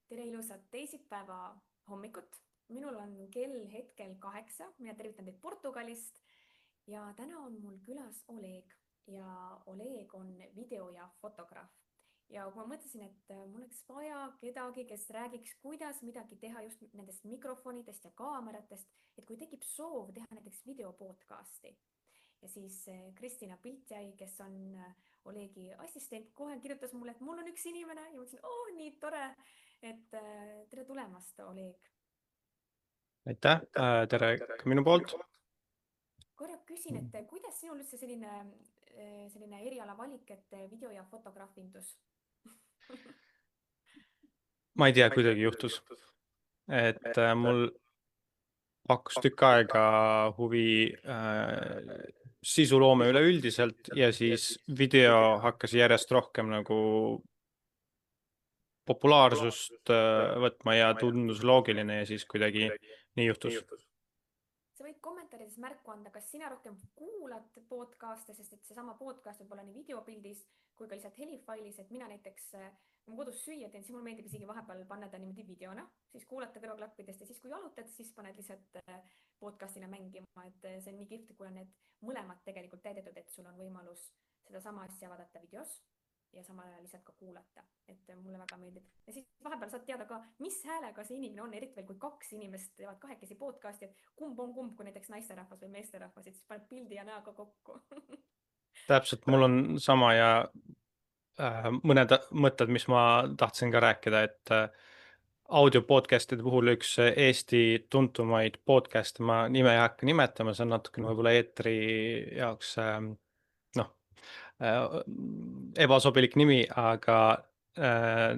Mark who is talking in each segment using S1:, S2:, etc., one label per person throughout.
S1: Tere ilusat teisipäeva hommikut. Minul on kell hetkel 8. Mina tervitan teid Portugalist ja täna on mul külas Oleg ja Oleg on video- ja fotograaf. Ja kui ma mõtlesin, et mul oleks vaja kedagi, kes räägiks, kuidas midagi teha just nendest mikrofonidest ja kaameratest, et kui tekib soov teha näiteks videopodcasti. Ja siis Kristina Piltjai, kes on Olegi assistent, kohe kirjutas mulle, et mul on üks inimene ja ma ütlesin, nii tore, et tere tulemast, Oleg.
S2: Aitäh, tere ka minu poolt.
S1: Korra küsin, et kuidas sinul üldse selline eriala valik, et video- ja fotograafindus?
S2: Ma ei tea, kuidagi juhtus, et mul pakkus tükk aega huvi sisuloome üleüldiselt ja siis video hakkas järjest rohkem nagu populaarsust võtma ja tundus loogiline ja siis kuidagi nii juhtus.
S1: Sa võid kommentaarides märku anda, kas sina rohkem kuulad podcast'e, sest et seesama podcast võib olla nii videopildis kui ka lihtsalt helifailis, et mina näiteks, kui ma kodus süüa teen, siis mul meeldib isegi vahepeal panna ta niimoodi videona, siis kuulata kõrvaklappidest ja siis kui jalutad, siis paned lihtsalt podcast'ina mängima, et see on nii kihvt, kui on need mõlemad tegelikult täidetud, et sul on võimalus sedasama asja vaadata videos ja samal ajal lihtsalt ka kuulata, et mulle väga meeldib. Ja siis vahepeal saad teada ka, mis häälega see inimene on, eriti veel kui kaks inimest teevad kahekesi podcasti, et kumb on kumb, kui näiteks naisterahvas või meesterahvas, et siis paned pildi ja näoga kokku.
S2: Täpselt, mul on sama ja mõned mõtted, mis ma tahtsin ka rääkida, et audio podcastide puhul üks Eesti tuntumaid podcast, ma nime ei hakka nimetama, see on natukene võib-olla eetri jaoks ebasobilik nimi, aga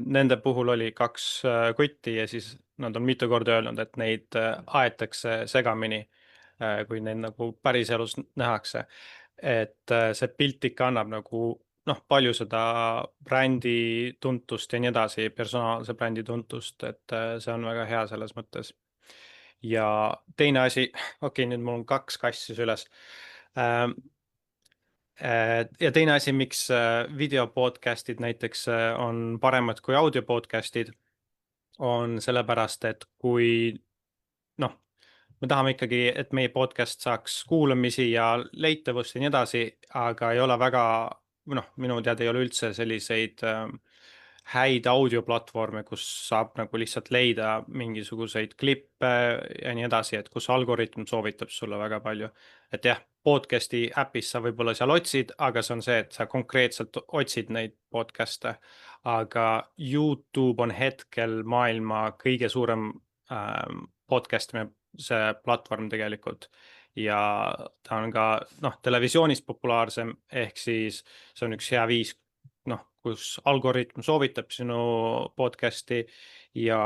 S2: nende puhul oli kaks kotti ja siis nad on mitu korda öelnud, et neid aetakse segamini, kui neid nagu päriselus nähakse. Et see pilt ikka annab nagu palju seda brändi tuntust ja nii edasi, personaalse brändi tuntust, et see on väga hea selles mõttes. Ja teine asi, nüüd mul on kaks kassi süles. Ja teine asi, miks videopodcastid näiteks on paremad kui audiopodcastid, on sellepärast, et kui me tahame ikkagi, et meie podcast saaks kuulamisi ja leitavust ja nii edasi, aga ei ole väga, minu teada ei ole üldse selliseid häid audioplatvorme, kus saab nagu lihtsalt leida mingisuguseid klippe ja nii edasi, et kus algoritm soovitab sulle väga palju. Et jah, podcasti äpis sa võib-olla seal otsid, aga see on see, et sa konkreetselt otsid neid podcast'e, aga YouTube on hetkel maailma kõige suurem podcast'ime see platvorm tegelikult ja ta on ka televisioonis populaarsem, ehk siis see on üks hea viis, kus algoritm soovitab sinu podcasti ja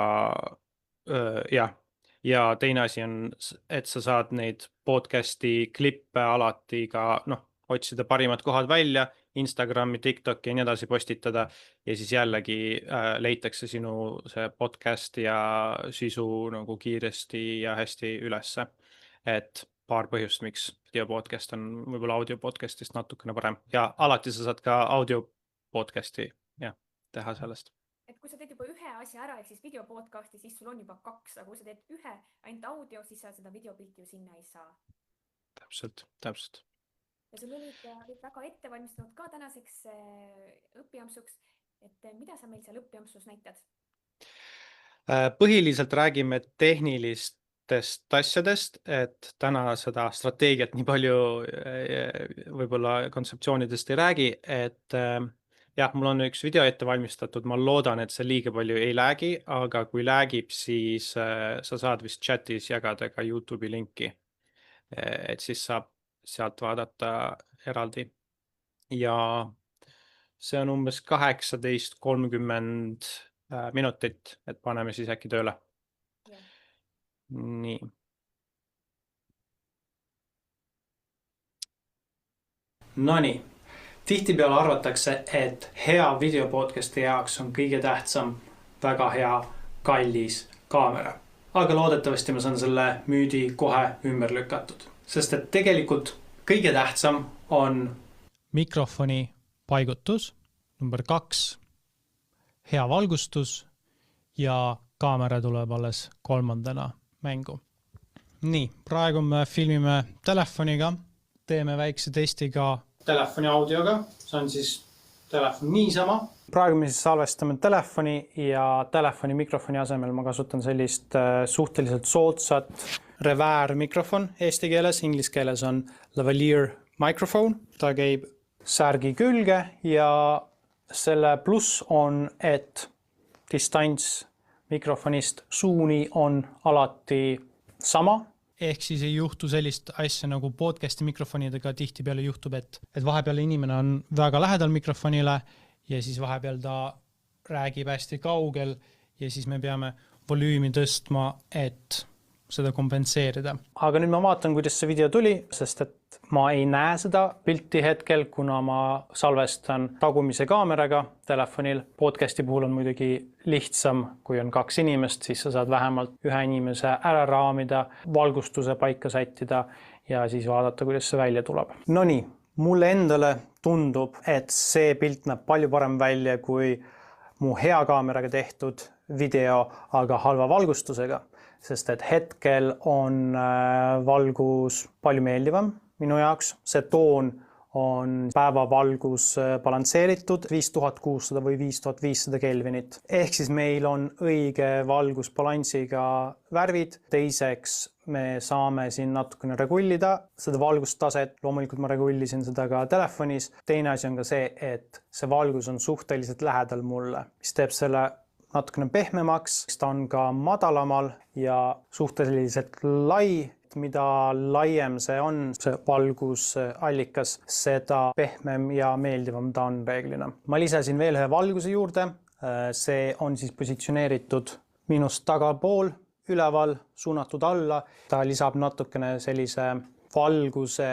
S2: teine asi on, et sa saad neid podcasti klippe alati ka otsida parimad kohad välja, Instagrami, TikToki ja nii edasi postitada ja siis jällegi leitakse sinu see podcast ja sisu nagu kiiresti ja hästi ülesse. Et paar põhjust, miks videopodcast on võib-olla audio podcastist natukene parem ja alati sa saad ka audio podcasti teha sellest.
S1: Et kui sa teed juba ühe asja ära, ehk siis videopodcasti, siis sul on juba kaks, aga kui sa teed ühe ainult audio, siis sa seda videopilti ju sinna ei saa.
S2: Täpselt.
S1: Ja sul olid väga ettevalmistanud ka tänaseks õpiampsuks, et mida sa meil seal õpiampsus näitad?
S2: Põhiliselt räägime tehnilistest asjadest, et täna seda strateegiat nii palju võib-olla kontseptsioonidest ei räägi, et jah, mul on üks video ette valmistatud, ma loodan, et see liiga palju ei läägi, aga kui läägib, siis sa saad vist chatis jagada ka YouTube'i linki, et siis saab sealt vaadata eraldi ja see on umbes 18:30 minutit, et paneme siis äkki tööle.
S1: Yeah.
S2: Nii. Nonii, tihtipeale arvatakse, et hea videopodcasti jaoks on kõige tähtsam väga hea kallis kaamera. Aga loodetavasti ma saan selle müüdi kohe ümber lükatud, sest et tegelikult kõige tähtsam on mikrofoni paigutus, number 2, hea valgustus
S3: ja kaamera tuleb alles 3. mängu. Nii, praegu me filmime telefoniga, teeme väikse testi ka telefoni audioga, see on siis telefon niisama. Praegu me siis salvestame telefoni ja telefoni mikrofoni asemel ma kasutan sellist suhteliselt soodsat Revere mikrofon eesti keeles, inglise keeles on lavalier mikrofon. Ta käib särgi külge ja selle pluss on, et distants mikrofonist suuni on alati sama. Ehk siis ei juhtu sellist asja nagu podcasti mikrofonidega tihtipeale juhtub, et vahepeal inimene on väga lähedal mikrofonile ja siis vahepeal ta räägib hästi kaugel ja siis me peame volüümi tõstma, et seda kompenseerida. Aga nüüd ma vaatan, kuidas see video tuli, sest et ma ei näe seda pilti hetkel, kuna ma salvestan tagumise kaameraga telefonil. Podcasti puhul on muidugi lihtsam, kui on 2 inimest, siis sa saad vähemalt ühe inimese ära raamida, valgustuse paika sättida ja siis vaadata, kuidas see välja tuleb. Nonii, mulle endale tundub, et see pilt näeb palju parem välja kui mu hea kaameraga tehtud video, aga halva valgustusega. Sest et hetkel on valgus palju meeldivam minu jaoks. See toon on päevavalgus balansseeritud 5600 või 5500 kelvinit. Ehk siis meil on õige valgusbalansiga värvid. Teiseks me saame siin natukene regullida seda valgustaset. Loomulikult ma regullisin seda ka telefonis. Teine asi on ka see, et see valgus on suhteliselt lähedal mulle, mis teeb selle natukene pehmemaks, ta on ka madalamal ja suhteliselt lai. Mida laiem see on, see valgusallikas, seda pehmem ja meeldivam ta on reeglina. Ma lisasin veel ühe valguse juurde. See on siis positsioneeritud minust tagapool, üleval, suunatud alla. Ta lisab natukene sellise valguse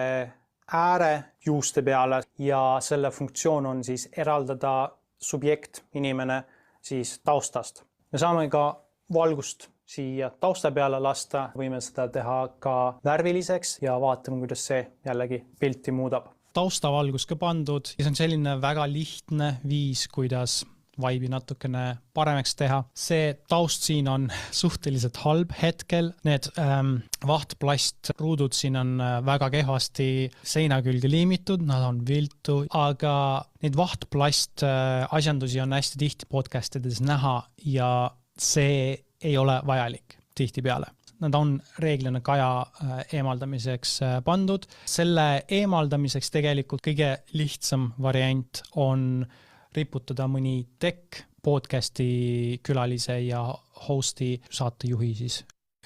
S3: ääre juuste peale ja selle funktsioon on siis eraldada subjekt, inimene, siis taustast. Me saame ka valgust siia tausta peale lasta, võime seda teha ka värviliseks ja vaatame, kuidas see jällegi pilti muudab. Taustavalgus ka pandud, see on selline väga lihtne viis, kuidas vaibi natukene paremaks teha. See taust siin on suhteliselt halb hetkel. Need vahtplastruudud siin on väga kehvasti seina külge liimitud, nad on viltu, aga neid vahtplast asjandusi on hästi tihti podcastides näha ja see ei ole vajalik tihtipeale. Nad on reeglina kaja eemaldamiseks pandud. Selle eemaldamiseks tegelikult kõige lihtsam variant on riputada mõni tekk podcasti külalise ja hosti saatejuhi siis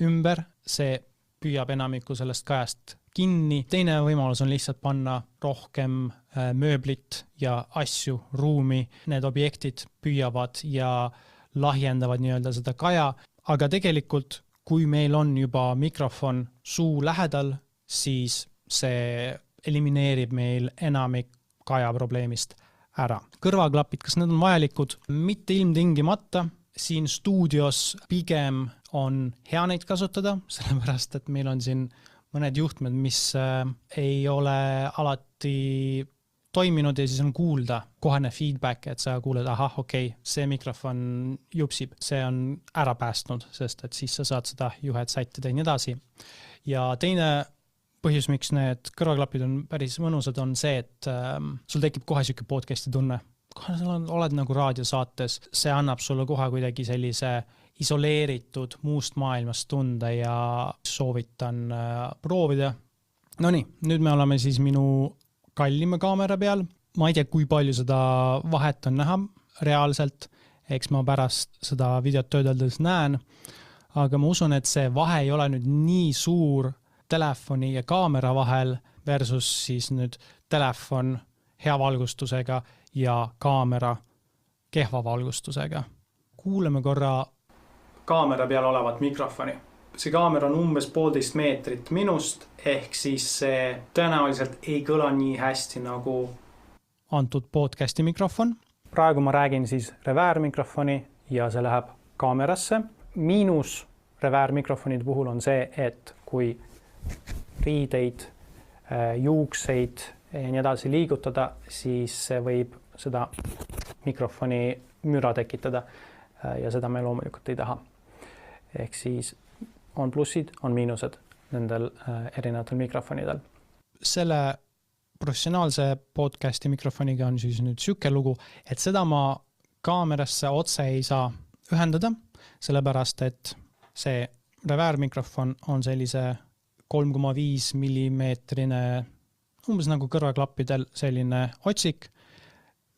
S3: ümber. See püüab enamiku sellest kajast kinni. Teine võimalus on lihtsalt panna rohkem mööblit ja asju ruumi. Need objektid püüavad ja lahjendavad nii-öelda seda kaja. Aga tegelikult, kui meil on juba mikrofon suu lähedal, siis see elimineerib meil enamik kaja probleemist ära. Kõrvaklapid, kas need on vajalikud? Mitte ilmtingimata. Siin stuudios pigem on hea neid kasutada, sellepärast, et meil on siin mõned juhtmed, mis ei ole alati toiminud ja siis on kuulda kohane feedback, et sa kuuled, okei, see mikrofon jupsib, see on ära päästnud, sest et siis sa saad seda juhet sättida ja nii edasi. Ja teine põhjus, miks need kõrvaklapid on päris mõnusad, on see, et sul tekib kohe siuke podcasti tunne. Kohe sa oled nagu raadiosaates, see annab sulle kohe kuidagi sellise isoleeritud muust maailmast tunde ja soovitan proovida. Nonii, nüüd me oleme siis minu kallima kaamera peal. Ma ei tea, kui palju seda vahet on näha reaalselt. Eks ma pärast seda videot töödeldes näen. Aga ma usun, et see vahe ei ole nüüd nii suur telefoni ja kaamera vahel versus siis nüüd telefon hea valgustusega ja kaamera kehva valgustusega. Kuuleme korra kaamera peal olevat mikrofoni. See kaamera on umbes 1,5 meetrit minust, ehk siis see tõenäoliselt ei kõla nii hästi nagu antud podcasti mikrofon. Praegu ma räägin siis Revere mikrofoni ja see läheb kaamerasse. Miinus Revere mikrofonide puhul on see, et kui riideid, juukseid ja nii edasi liigutada, siis see võib seda mikrofoni müra tekitada. ja seda me loomulikult ei taha. Ehk siis on plussid, on miinused nendel erinevatel mikrofonidel. Selle professionaalse podcasti mikrofoniga on siis nüüd siuke lugu, et seda ma kaamerasse otse ei saa ühendada, sellepärast et see reverb mikrofon on sellise 3,5 millimeetrine, umbes nagu kõrvaklappidel selline otsik.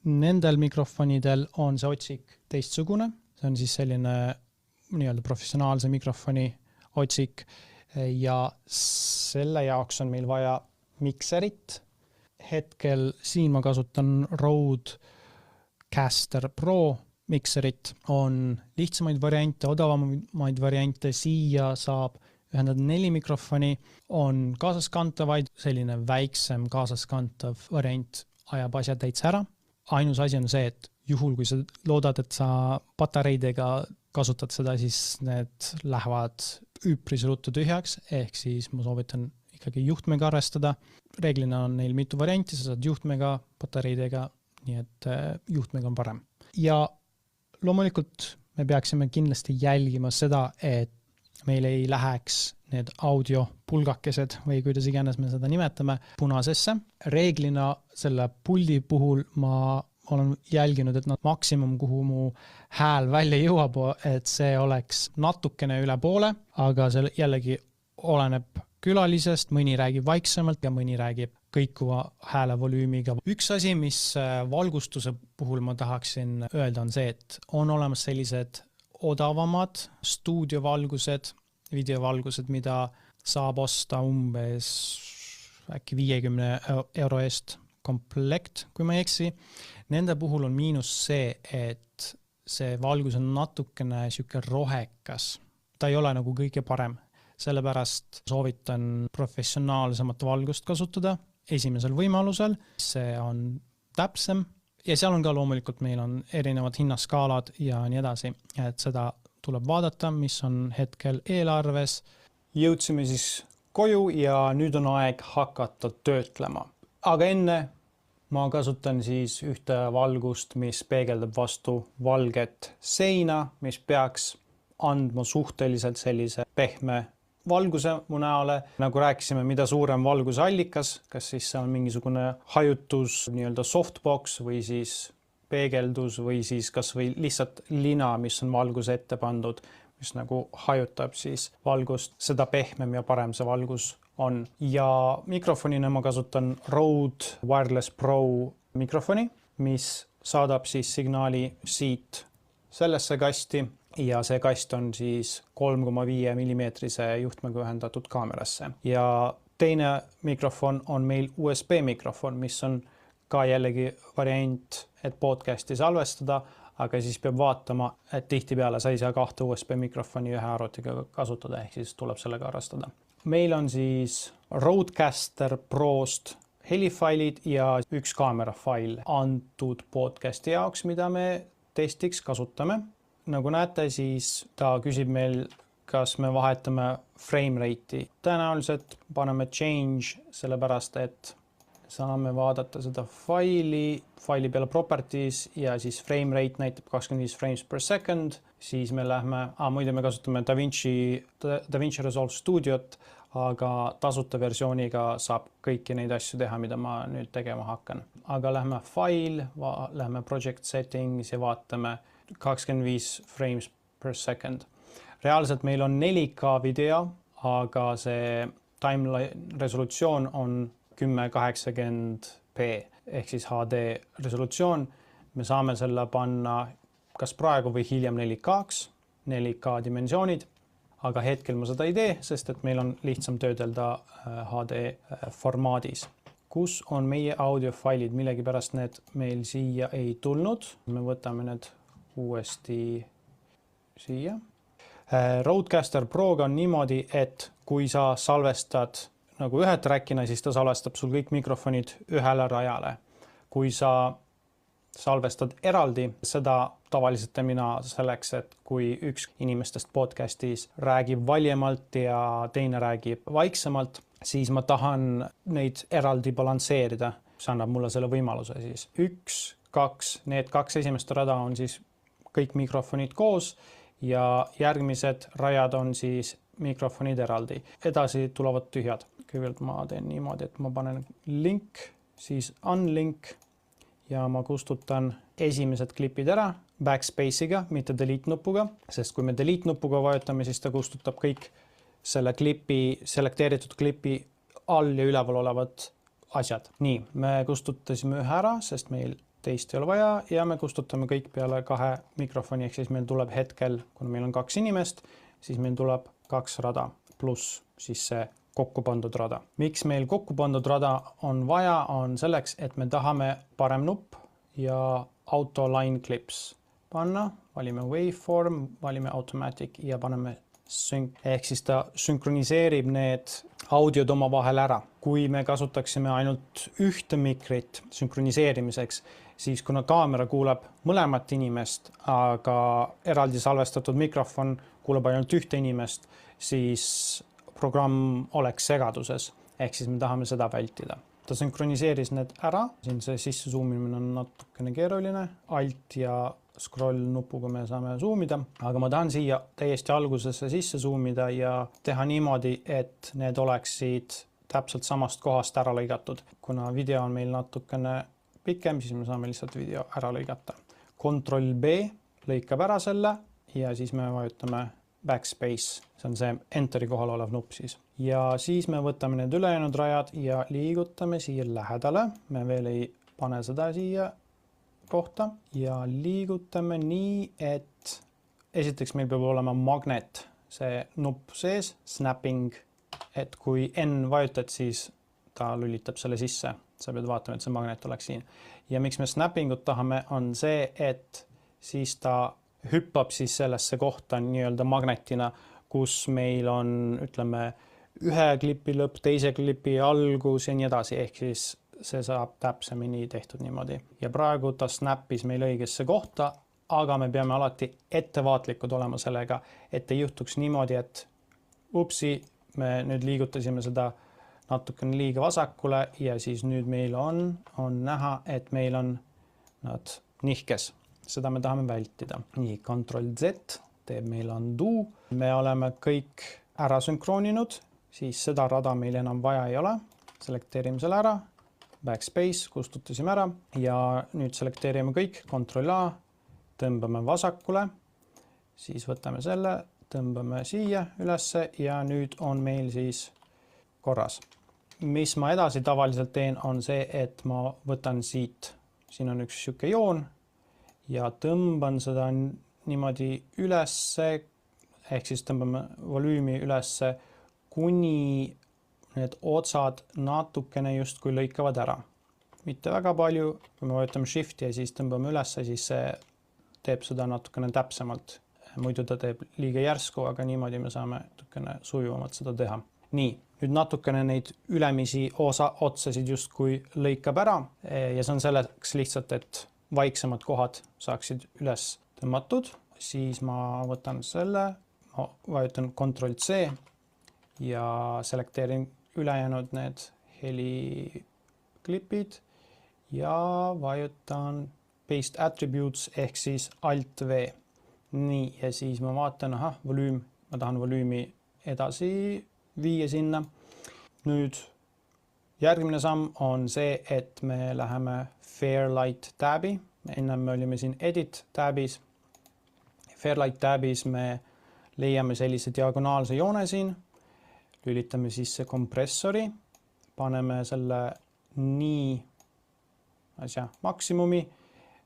S3: Nendel mikrofonidel on see otsik teistsugune, see on siis selline nii-öelda professionaalse mikrofoni otsik ja selle jaoks on meil vaja mikserit. Hetkel siin ma kasutan Rodecaster Pro mikserit, on lihtsamaid variante, odavamaid variante, siia saab ühendada 4 mikrofoni, on kaasaskantavaid, selline väiksem kaasaskantav variant ajab asja täitsa ära. Ainus asi on see, et juhul kui sa loodad, et sa patareidega kasutad seda, siis need lähevad üpris ruttu tühjaks, ehk siis ma soovitan ikkagi juhtmega arvestada. Reeglina on neil mitu varianti, sa saad juhtmega, patareidega, nii et juhtmega on parem. Ja loomulikult me peaksime kindlasti jälgima seda, et meil ei läheks need audiopulgakesed või kuidas iganes me seda nimetame punasesse. Reeglina selle puldi puhul ma olen jälginud, et nad maksimum, kuhu mu hääl välja jõuab, et see oleks natukene üle poole, aga see jällegi oleneb külalisest, mõni räägib vaiksemalt ja mõni räägib kõikuva hääle volüümiga. Üks asi, mis valgustuse puhul ma tahaksin öelda, on see, et on olemas sellised odavamad stuudiovalgused, videovalgused, mida saab osta umbes äkki 50 euro eest komplekt, kui ma ei eksi. Nende puhul on miinus see, et see valgus on natukene siuke rohekas. Ta ei ole nagu kõige parem. Sellepärast soovitan professionaalsemat valgust kasutada esimesel võimalusel. See on täpsem ja seal on ka loomulikult meil on erinevad hinnaskaalad ja nii edasi, et seda tuleb vaadata, mis on hetkel eelarves. Jõudsime siis koju ja nüüd on aeg hakata töötlema. Aga enne ma kasutan siis ühte valgust, mis peegeldab vastu valget seina, mis peaks andma suhteliselt sellise pehme valguse mu näole. Nagu rääkisime, mida suurem valguse allikas, kas siis see on mingisugune hajutus, nii-öelda softbox või siis peegeldus või siis kas või lihtsalt lina, mis on valguse ette pandud, mis nagu hajutab siis valgust, seda pehmem ja parem see valgus on. Ja mikrofonina ma kasutan Rode Wireless Pro mikrofoni, mis saadab siis signaali siit sellesse kasti ja see kast on siis 3,5 millimeetrise juhtmega ühendatud kaamerasse. Ja teine mikrofon on meil USB mikrofon, mis on ka jällegi variant, et podcasti salvestada, aga siis peab vaatama, et tihtipeale sa ei saa 2 USB mikrofoni ühe arvutiga kasutada, ehk siis tuleb sellega arvestada. Meil on siis Rodecaster Prost helifailid ja üks kaamerafail antud podcasti jaoks, mida me testiks kasutame. Nagu näete, siis ta küsib meil, kas me vahetame frame rate'i. Tõenäoliselt paneme change, sellepärast et saame vaadata seda faili peale properties ja siis frame rate näitab 25 frames per second. Siis me lähme, muide me kasutame DaVinci Resolve Studiot, aga tasuta versiooniga saab kõiki neid asju teha, mida ma nüüd tegema hakkan. Aga lähme file, lähme project settings ja vaatame 25 frames per second. Reaalselt meil on 4K video, aga see timeline resolutsioon on 1080p ehk siis HD resolutsioon. Me saame selle panna kas praegu või hiljem 4K dimensioonid, aga hetkel ma seda ei tee, sest et meil on lihtsam töödelda HD formaadis. Kus on meie audiofailid, millegipärast need meil siia ei tulnud. Me võtame need uuesti siia. Rodecaster Proga on niimoodi, et kui sa salvestad nagu ühe trackina, siis ta salvestab sul kõik mikrofonid ühele rajale. Kui sa salvestad eraldi, seda tavaliselt mina selleks, et kui üks inimestest podcastis räägib valjemalt ja teine räägib vaiksemalt, siis ma tahan neid eraldi balansseerida. See annab mulle selle võimaluse siis. 1, 2, need 2 esimest rada on siis kõik mikrofonid koos ja järgmised rajad on siis mikrofonid eraldi. Edasi tulevad tühjad. Kõigepealt ma teen niimoodi, et ma panen link, siis unlink ja ma kustutan esimesed klipid ära backspace'iga, mitte delete nupuga, sest kui me delete nupuga vajutame, siis ta kustutab kõik selle klipi, selekteeritud klipi all ja üleval olevad asjad. Nii, me kustutasime ühe ära, sest meil teist ei ole vaja ja me kustutame kõik peale 2 mikrofoni, ehk siis meil tuleb hetkel, kuna meil on 2 inimest, siis meil tuleb 2 rada pluss siis see kokku pandud rada. Miks meil kokku pandud rada on vaja, on selleks, et me tahame parem nupp ja auto line clips panna, valime waveform, valime automatic ja paneme sync, ehk siis ta sünkroniseerib need audiod omavahel ära. Kui me kasutaksime ainult ühte mikrit sünkroniseerimiseks, siis kuna kaamera kuuleb mõlemat inimest, aga eraldi salvestatud mikrofon kuuleb ainult ühte inimest, siis programm oleks segaduses, ehk siis me tahame seda vältida. Ta sünkroniseeris need ära, siin see sisse zoomimine on natukene keeruline, alt ja scroll nupuga me saame zoomida, aga ma tahan siia täiesti algusesse sisse zoomida ja teha niimoodi, et need oleksid täpselt samast kohast ära lõigatud. Kuna video on meil natukene pikem, siis me saame lihtsalt video ära lõigata. Ctrl B lõikab ära selle ja siis me vajutame backspace, see on see enteri kohal olev nupp siis. Ja siis me võtame need ülejäänud rajad ja liigutame siia lähedale. Me veel ei pane seda siia kohta ja liigutame nii, et esiteks meil peab olema magnet, see nupp sees, snapping, et kui N vajutad, siis ta lülitab selle sisse. Sa pead vaatama, et see magnet oleks siin. Ja miks me snappingut tahame, on see, et siis ta hüppab siis sellesse kohta nii-öelda magnetina, kus meil on, ütleme, ühe klipi lõpp, teise klipi algus ja nii edasi, ehk siis see saab täpsemini tehtud niimoodi. Ja praegu ta snappis meil õigesse kohta, aga me peame alati ettevaatlikud olema sellega, et ei juhtuks niimoodi, et upsi, me nüüd liigutasime seda natukene liiga vasakule ja siis nüüd meil on näha, et meil on nad nihkes. Seda me tahame vältida. Nii, Ctrl Z teeb meil undo. Me oleme kõik ära sünkrooninud, siis seda rada meil enam vaja ei ole. Selekteerime selle ära, backspace, kustutasime ära ja nüüd selekteerime kõik, Ctrl A, tõmbame vasakule, siis võtame selle, tõmbame siia ülesse ja nüüd on meil siis korras. Mis ma edasi tavaliselt teen, on see, et ma võtan siit, siin on üks siuke joon ja tõmban seda niimoodi ülesse, ehk siis tõmbame volüümi ülesse, kuni need otsad natukene justkui lõikavad ära. Mitte väga palju, kui me võtame shifti ja siis tõmbame ülesse, siis see teeb seda natukene täpsemalt. Muidu ta teeb liiga järsku, aga niimoodi me saame natukene sujuvamalt seda teha. Nii, nüüd natukene neid ülemisi otsasid justkui lõikab ära ja see on selleks lihtsalt, et vaiksemad kohad saaksid üles tõmmatud. Siis ma võtan selle, ma vajutan Ctrl C ja selekteerin ülejäänud need heliklipid ja vajutan Paste Attributes ehk siis Alt V. Nii, ja siis ma vaatan, volüüm, ma tahan volüümi edasi viia sinna. Nüüd järgmine samm on see, et me läheme Fairlight tabi. Enne me olime siin Edit tabis. Fairlight tabis me leiame sellise diagonaalse joone siin. Lülitame sisse kompressori. Paneme selle nii asja maksimumi.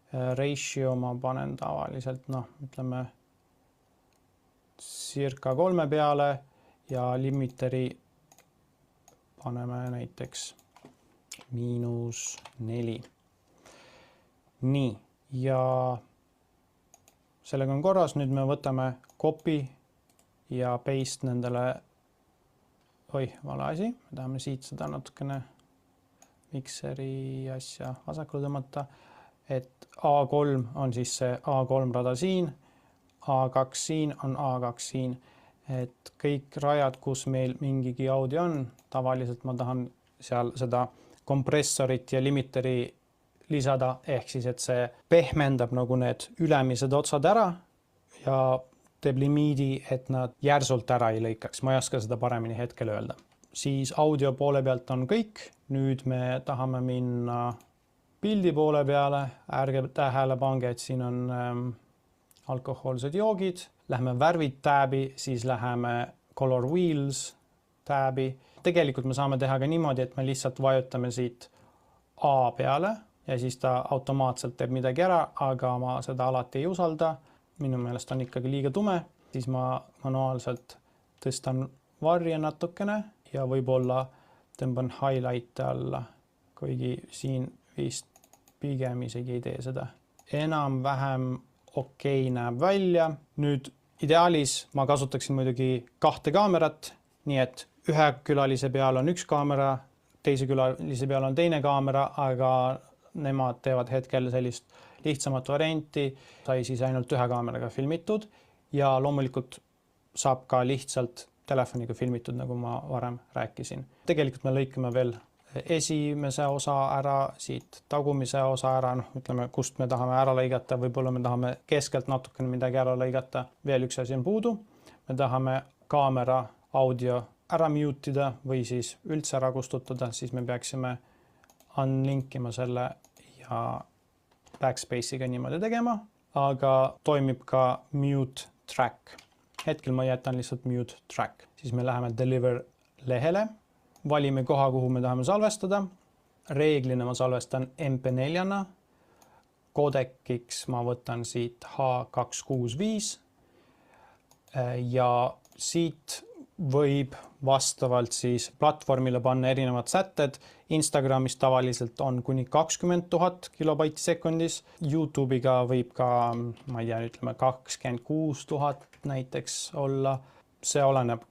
S3: Ratio ma panen tavaliselt, ütleme circa 3 peale ja limiteri paneme näiteks -4. Nii, ja sellega on korras. Nüüd me võtame copy ja paste nendele, vale asi, me tahame siit seda natukene mikseri asja vasakule tõmmata, et A3 on siis see A3 rada siin, A2 siin on A2 siin, et kõik rajad, kus meil mingigi audio on, tavaliselt ma tahan seal seda kompressorit ja limiteri lisada, ehk siis, et see pehmendab nagu need ülemised otsad ära ja teeb limiidi, et nad järsult ära ei lõikaks. Ma ei oska seda paremini hetkel öelda. Siis audio poole pealt on kõik. Nüüd me tahame minna pildi poole peale. Ärge tähele pange, et siin on alkohoolsed joogid. Lähme värvid tääbi, siis läheme color wheels tääbi. Tegelikult me saame teha ka niimoodi, et me lihtsalt vajutame siit A peale ja siis ta automaatselt teeb midagi ära, aga ma seda alati ei usalda. Minu meelest on ikkagi liiga tume, siis ma manuaalselt tõstan varje natukene ja võib-olla tõmban highlight'e alla, kuigi siin vist pigem isegi ei tee seda. Enam-vähem okei näeb välja. Nüüd ideaalis ma kasutaksin muidugi 2 kaamerat, nii et ühe külalise peal on üks kaamera, teise külalise peal on teine kaamera, aga nemad teevad hetkel sellist lihtsamat varianti, sai siis ainult 1 kaameraga filmitud ja loomulikult saab ka lihtsalt telefoniga filmitud, nagu ma varem rääkisin. Tegelikult me lõikame veel esimese osa ära, siit tagumise osa ära, ütleme, kust me tahame ära lõigata, võib-olla me tahame keskelt natukene midagi ära lõigata. Veel üks asi on puudu. Me tahame kaamera audio ära mute-ida või siis üldse ära kustutada, siis me peaksime unlinkima selle ja backspace'iga niimoodi tegema, aga toimib ka mute track. Hetkel ma jätan lihtsalt mute track. Siis me läheme deliver lehele, valime koha, kuhu me tahame salvestada. Reeglina ma salvestan MP4-na. Kodekiks ma võtan siit H265 ja siit võib vastavalt siis platvormile panna erinevad sätted. Instagramis tavaliselt on kuni 20 000 kilobaiti sekundis. YouTube'iga võib ka, ma ei tea, ütleme 26 000 näiteks olla. See oleneb.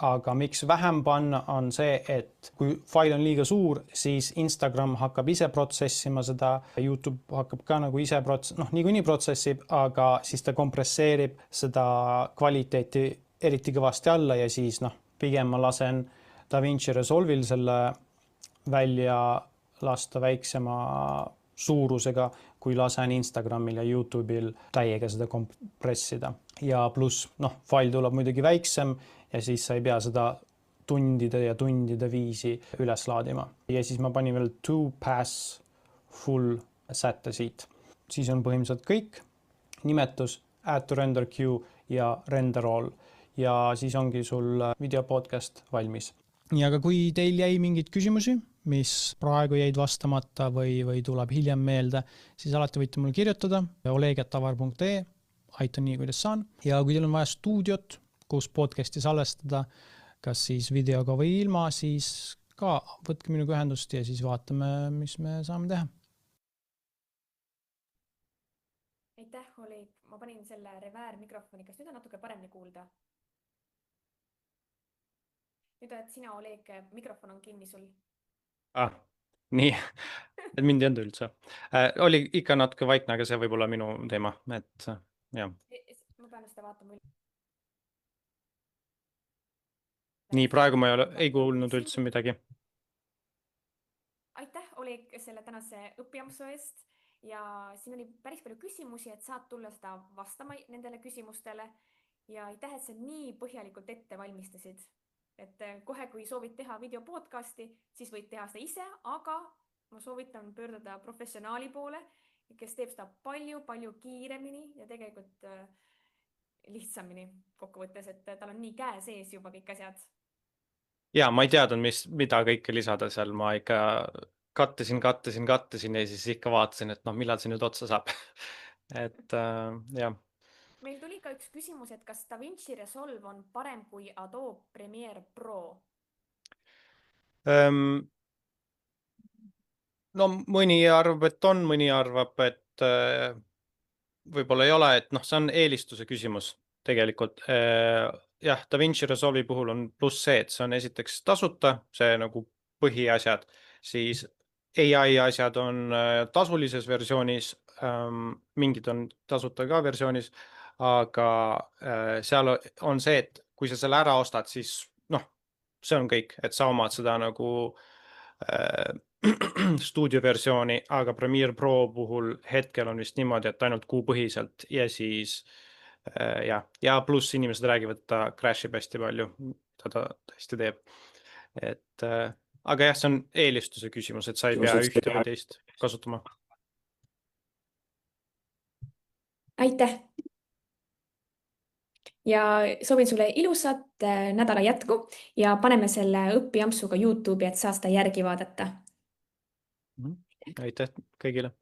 S3: Aga miks vähem panna on see, et kui fail on liiga suur, siis Instagram hakkab ise protsessima seda. YouTube hakkab ka nagu ise niikuinii protsessib, aga siis ta kompresseerib seda kvaliteeti eriti kõvasti alla ja siis pigem ma lasen DaVinci Resolve'il selle välja lasta väiksema suurusega, kui lasen Instagramil ja YouTube'il täiega seda kompressida. Ja pluss, fail tuleb muidugi väiksem ja siis sa ei pea seda tundide ja tundide viisi üles laadima. Ja siis ma panin veel 2-pass full sätte siit. Siis on põhimõtteliselt kõik. Nimetus, add to render queue ja render all. Ja siis ongi sul videopodcast valmis. Nii, aga kui teil jäi mingeid küsimusi, mis praegu jäid vastamata või tuleb hiljem meelde, siis alati võite mulle kirjutada oleg@avar.ee, aitan nii, kuidas saan. Ja kui teil on vaja stuudiot, kus podcasti salvestada, kas siis videoga või ilma, siis ka võtke minuga ühendust ja siis vaatame, mis me saame teha.
S1: Aitäh, Oleg. Ma panin selle reväär mikrofoni. Kas nüüd on natuke paremini kuulda? Nüüd oled sina, Oleg, mikrofon on kinni sul.
S2: Nii, et mind ei olnud üldse. Oli ikka natuke vaikne, aga see võib olla minu teema. Et, jah.
S1: Ma pean seda vaatama.
S2: Nii, praegu ma ei kuulnud üldse midagi.
S1: Aitäh, Oleg, selle tänase õppijamsu eest. Ja siin oli päris palju küsimusi, et saad tulla seda vastama nendele küsimustele. Ja aitäh, et sa nii põhjalikult ette valmistasid. Et kohe, kui soovid teha videopodcasti, siis võid teha seda ise, aga ma soovitan pöörduda professionaali poole, kes teeb seda palju kiiremini ja tegelikult lihtsamini kokkuvõttes, et tal on nii käe sees juba kõik asjad.
S2: Ja, ma ei teadnud, mida kõike lisada seal. Ma ikka kattesin ja siis ikka vaatasin, et millal see nüüd otsa saab. Et, jah.
S1: Meil tuli ka üks küsimus, et kas DaVinci Resolve on parem kui Adobe Premiere Pro?
S2: No mõni arvab, et on, mõni arvab, et võib-olla ei ole, et see on eelistuse küsimus tegelikult. Jah, DaVinci Resolve'i puhul on pluss see, et see on esiteks tasuta, see nagu põhiasjad, siis AI asjad on tasulises versioonis, mingid on tasuta ka versioonis, aga seal on see, et kui sa selle ära ostad, siis see on kõik, et sa omad seda nagu stuudioversiooni, aga Premiere Pro puhul hetkel on vist niimoodi, et ainult kuupõhiselt ja siis ja pluss inimesed räägivad, et ta crashib hästi palju, mida ta tõesti teeb. Aga jah, see on eelistuse küsimus, et sa ei pea ühte või teist kasutama.
S1: Aitäh! Ja soovin sulle ilusat nädala jätku ja paneme selle õpijampsuga YouTube'i, et saa seda järgi vaadata.
S2: Aitäh kõigile!